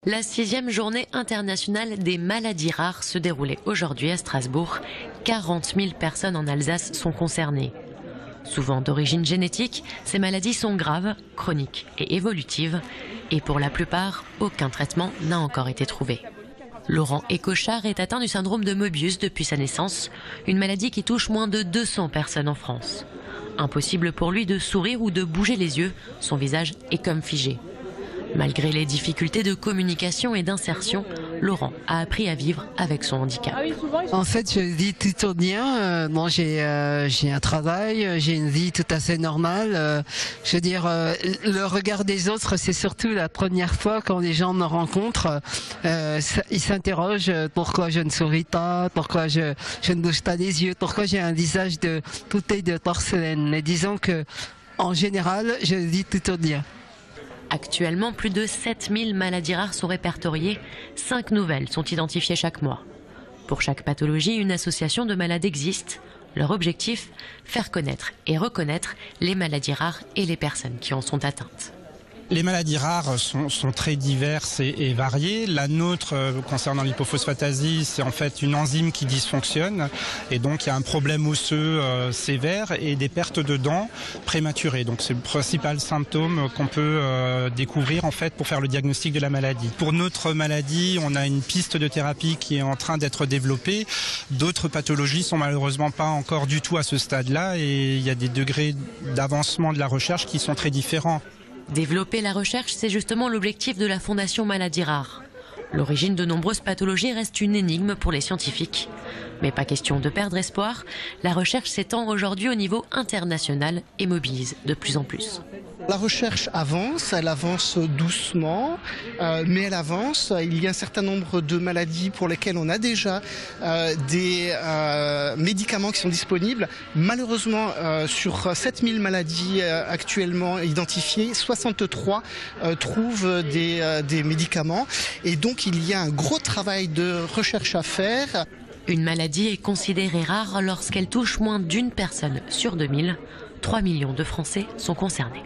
La 6e journée internationale des maladies rares se déroulait aujourd'hui à Strasbourg. 40 000 personnes en Alsace sont concernées. Souvent d'origine génétique, ces maladies sont graves, chroniques et évolutives. Et pour la plupart, aucun traitement n'a encore été trouvé. Laurent Écochard est atteint du syndrome de Moebius depuis sa naissance, une maladie qui touche moins de 200 personnes en France. Impossible pour lui de sourire ou de bouger les yeux, son visage est comme figé. Malgré les difficultés de communication et d'insertion, Laurent a appris à vivre avec son handicap. En fait, je vis tout bien. Bon, j'ai un travail, j'ai une vie tout à fait normale. Je veux dire, le regard des autres, c'est surtout la première fois quand les gens me rencontrent. Ils s'interrogent pourquoi je ne souris pas, pourquoi je ne bouge pas les yeux, pourquoi j'ai un visage de bouteille de porcelaine. Mais disons que, en général, je vis tout bien. Actuellement, plus de 7000 maladies rares sont répertoriées. 5 nouvelles sont identifiées chaque mois. Pour chaque pathologie, une association de malades existe. Leur objectif, faire connaître et reconnaître les maladies rares et les personnes qui en sont atteintes. Les maladies rares sont très diverses et variées. La nôtre, concernant l'hypophosphatase, c'est en fait une enzyme qui dysfonctionne et donc il y a un problème osseux sévère et des pertes de dents prématurées. Donc c'est le principal symptôme qu'on peut découvrir en fait pour faire le diagnostic de la maladie. Pour notre maladie, on a une piste de thérapie qui est en train d'être développée. D'autres pathologies sont malheureusement pas encore du tout à ce stade-là et il y a des degrés d'avancement de la recherche qui sont très différents. Développer la recherche, c'est justement l'objectif de la Fondation Maladies Rares. L'origine de nombreuses pathologies reste une énigme pour les scientifiques. Mais pas question de perdre espoir, la recherche s'étend aujourd'hui au niveau international et mobilise de plus en plus. La recherche avance, elle avance doucement, mais elle avance. Il y a un certain nombre de maladies pour lesquelles on a déjà des médicaments qui sont disponibles. Malheureusement, sur 7000 maladies actuellement identifiées, 63 trouvent des médicaments. Et donc, il y a un gros travail de recherche à faire. Une maladie est considérée rare lorsqu'elle touche moins d'une personne sur 2000. 3 millions de Français sont concernés.